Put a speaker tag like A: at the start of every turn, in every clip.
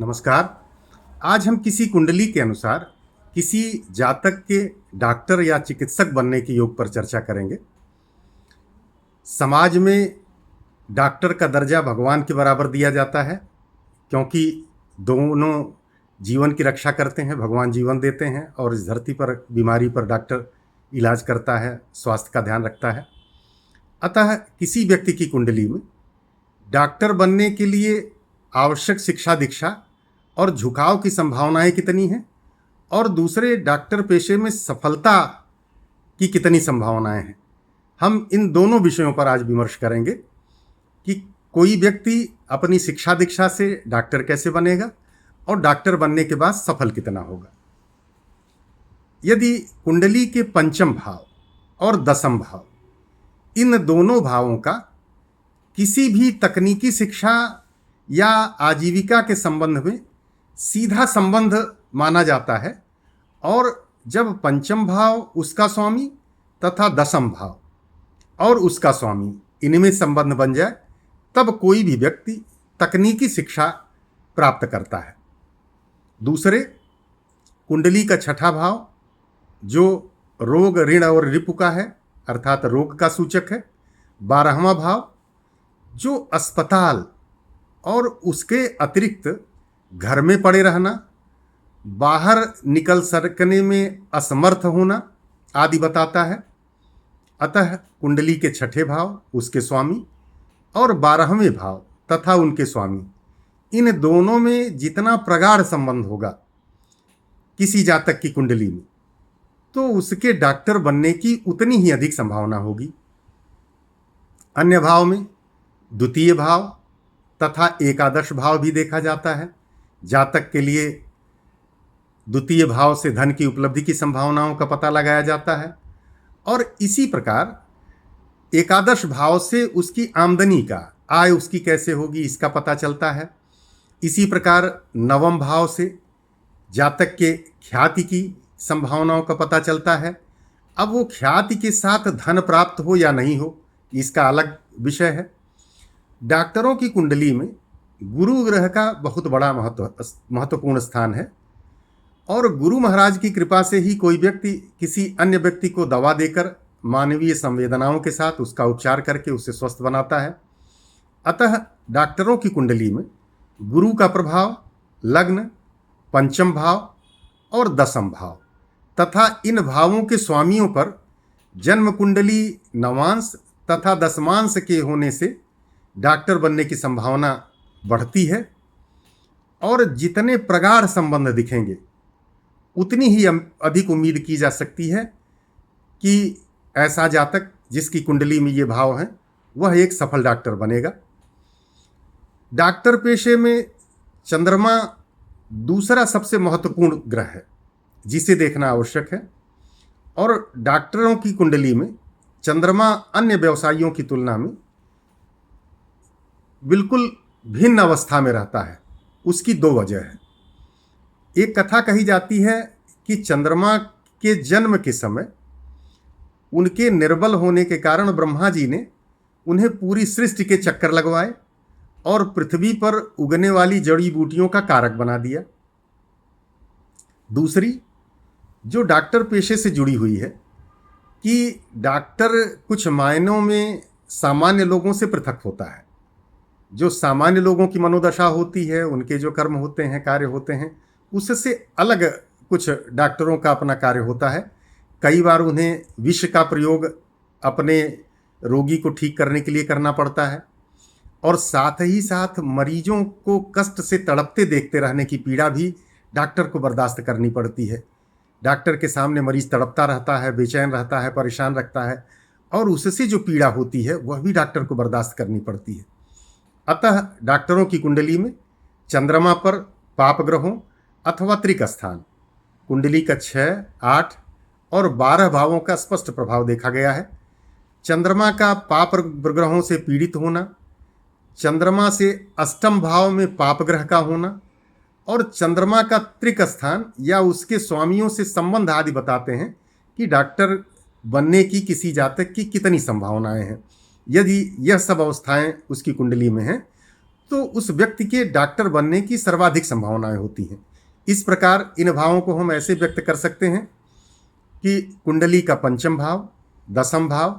A: नमस्कार। आज हम किसी कुंडली के अनुसार किसी जातक के डॉक्टर या चिकित्सक बनने के योग पर चर्चा करेंगे। समाज में डॉक्टर का दर्जा भगवान के बराबर दिया जाता है, क्योंकि दोनों जीवन की रक्षा करते हैं। भगवान जीवन देते हैं और इस धरती पर बीमारी पर डॉक्टर इलाज करता है, स्वास्थ्य का ध्यान रखता है। अतः किसी व्यक्ति की कुंडली में डॉक्टर बनने के लिए आवश्यक शिक्षा दीक्षा और झुकाव की संभावनाएं कितनी हैं, और दूसरे डॉक्टर पेशे में सफलता की कितनी संभावनाएं हैं, हम इन दोनों विषयों पर आज विमर्श करेंगे कि कोई व्यक्ति अपनी शिक्षा दीक्षा से डॉक्टर कैसे बनेगा और डॉक्टर बनने के बाद सफल कितना होगा। यदि कुंडली के पंचम भाव और दसम भाव, इन दोनों भावों का किसी भी तकनीकी शिक्षा या आजीविका के संबंध में सीधा संबंध माना जाता है, और जब पंचम भाव उसका स्वामी तथा दसम भाव और उसका स्वामी इनमें संबंध बन जाए, तब कोई भी व्यक्ति तकनीकी शिक्षा प्राप्त करता है। दूसरे, कुंडली का छठा भाव जो रोग ऋण और रिपु का है, अर्थात रोग का सूचक है। 12वां भाव जो अस्पताल और उसके अतिरिक्त घर में पड़े रहना, बाहर निकल सकने में असमर्थ होना आदि बताता है। अतः कुंडली के छठे भाव, उसके स्वामी और 12वें भाव तथा उनके स्वामी, इन दोनों में जितना प्रगाढ़ संबंध होगा किसी जातक की कुंडली में, तो उसके डॉक्टर बनने की उतनी ही अधिक संभावना होगी। अन्य भाव में द्वितीय भाव तथा एकादश भाव भी देखा जाता है। जातक के लिए द्वितीय भाव से धन की उपलब्धि की संभावनाओं का पता लगाया जाता है, और इसी प्रकार एकादश भाव से उसकी आमदनी का, आय उसकी कैसे होगी, इसका पता चलता है। इसी प्रकार नवम भाव से जातक के ख्याति की संभावनाओं का पता चलता है। अब वो ख्याति के साथ धन प्राप्त हो या नहीं हो, इसका अलग विषय है। डॉक्टरों की कुंडली में गुरु ग्रह का बहुत बड़ा महत्वपूर्ण स्थान है, और गुरु महाराज की कृपा से ही कोई व्यक्ति किसी अन्य व्यक्ति को दवा देकर मानवीय संवेदनाओं के साथ उसका उपचार करके उसे स्वस्थ बनाता है। अतः डॉक्टरों की कुंडली में गुरु का प्रभाव लग्न, पंचम भाव और दसम भाव तथा इन भावों के स्वामियों पर जन्म कुंडली नवांश तथा दसमांश के होने से डॉक्टर बनने की संभावना बढ़ती है। और जितने प्रगाढ़ संबंध दिखेंगे, उतनी ही अधिक उम्मीद की जा सकती है कि ऐसा जातक जिसकी कुंडली में ये भाव हैं, वह एक सफल डॉक्टर बनेगा। डॉक्टर पेशे में चंद्रमा दूसरा सबसे महत्वपूर्ण ग्रह है, जिसे देखना आवश्यक है। और डॉक्टरों की कुंडली में चंद्रमा अन्य व्यवसायियों की तुलना में बिल्कुल भिन्न अवस्था में रहता है। उसकी दो वजह है। एक कथा कही जाती है कि चंद्रमा के जन्म के समय उनके निर्बल होने के कारण ब्रह्मा जी ने उन्हें पूरी सृष्टि के चक्कर लगवाए और पृथ्वी पर उगने वाली जड़ी बूटियों का कारक बना दिया। दूसरी, जो डॉक्टर पेशे से जुड़ी हुई है, कि डॉक्टर कुछ मायनों में सामान्य लोगों से पृथक होता है। जो सामान्य लोगों की मनोदशा होती है, उनके जो कर्म होते हैं, कार्य होते हैं, उससे अलग कुछ डॉक्टरों का अपना कार्य होता है। कई बार उन्हें विष का प्रयोग अपने रोगी को ठीक करने के लिए करना पड़ता है, और साथ ही साथ मरीजों को कष्ट से तड़पते देखते रहने की पीड़ा भी डॉक्टर को बर्दाश्त करनी पड़ती है। डॉक्टर के सामने मरीज तड़पता रहता है, बेचैन रहता है, परेशान रखता है, और उससे जो पीड़ा होती है वह भी डॉक्टर को बर्दाश्त करनी पड़ती है। अतः डॉक्टरों की कुंडली में चंद्रमा पर पाप ग्रहों अथवा त्रिक स्थान, कुंडली का 6, 8 और 12 भावों का स्पष्ट प्रभाव देखा गया है। चंद्रमा का पाप ग्रहों से पीड़ित होना, चंद्रमा से अष्टम भाव में पाप ग्रह का होना, और चंद्रमा का त्रिक स्थान या उसके स्वामियों से संबंध आदि बताते हैं कि डॉक्टर बनने की किसी जातक की कितनी संभावनाएं हैं। यदि यह सब अवस्थाएं उसकी कुंडली में हैं, तो उस व्यक्ति के डॉक्टर बनने की सर्वाधिक संभावनाएं होती हैं। इस प्रकार इन भावों को हम ऐसे व्यक्त कर सकते हैं कि कुंडली का पंचम भाव, दसम भाव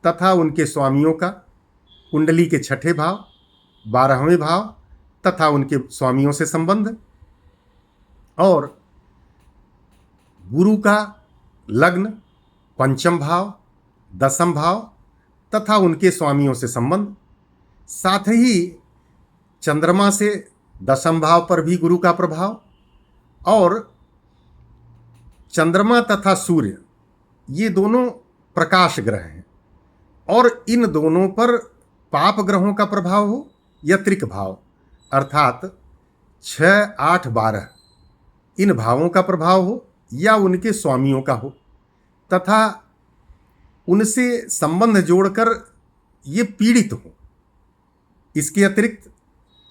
A: तथा उनके स्वामियों का, कुंडली के छठे भाव, 12वें भाव तथा उनके स्वामियों से संबंध, और गुरु का लग्न, पंचम भाव, दसम भाव तथा उनके स्वामियों से संबंध, साथ ही चंद्रमा से दसम भाव पर भी गुरु का प्रभाव, और चंद्रमा तथा सूर्य ये दोनों प्रकाश ग्रह हैं और इन दोनों पर पाप ग्रहों का प्रभाव हो या त्रिक भाव अर्थात 6, 8, 12 इन भावों का प्रभाव हो या उनके स्वामियों का हो तथा उनसे संबंध जोड़कर ये पीड़ित हो। इसके अतिरिक्त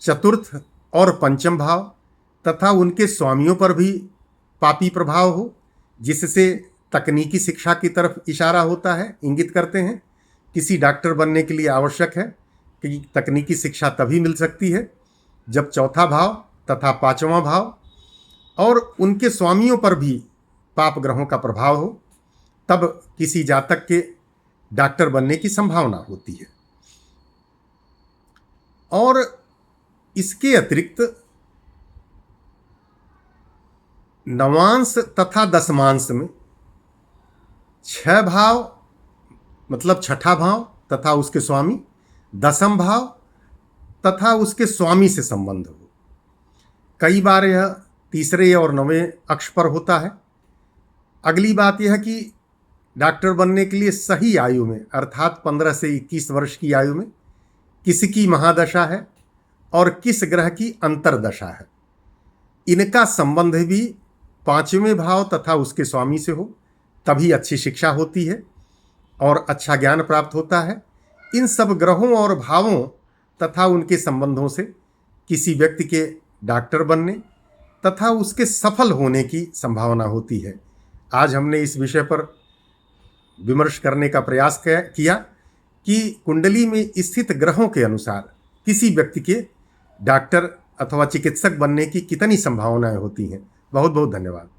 A: चतुर्थ और पंचम भाव तथा उनके स्वामियों पर भी पापी प्रभाव हो, जिससे तकनीकी शिक्षा की तरफ इशारा होता है, इंगित करते हैं। किसी डॉक्टर बनने के लिए आवश्यक है कि तकनीकी शिक्षा तभी मिल सकती है जब चौथा भाव तथा पांचवा भाव और उनके स्वामियों पर भी पाप ग्रहों का प्रभाव हो, तब किसी जातक के डॉक्टर बनने की संभावना होती है। और इसके अतिरिक्त नवांश तथा दशमांश में 6 भाव मतलब छठा भाव तथा उसके स्वामी, दसम भाव तथा उसके स्वामी से संबंध हो। कई बार यह तीसरे और 9वें अक्ष पर होता है। अगली बात यह कि डॉक्टर बनने के लिए सही आयु में अर्थात 15 से 21 वर्ष की आयु में किसकी महादशा है और किस ग्रह की अंतरदशा है, इनका संबंध भी 5वें भाव तथा उसके स्वामी से हो, तभी अच्छी शिक्षा होती है और अच्छा ज्ञान प्राप्त होता है। इन सब ग्रहों और भावों तथा उनके संबंधों से किसी व्यक्ति के डॉक्टर बनने तथा उसके सफल होने की संभावना होती है। आज हमने इस विषय पर विमर्श करने का प्रयास किया कि कुंडली में स्थित ग्रहों के अनुसार किसी व्यक्ति के डॉक्टर अथवा चिकित्सक बनने की कितनी संभावनाएं होती हैं। बहुत बहुत धन्यवाद।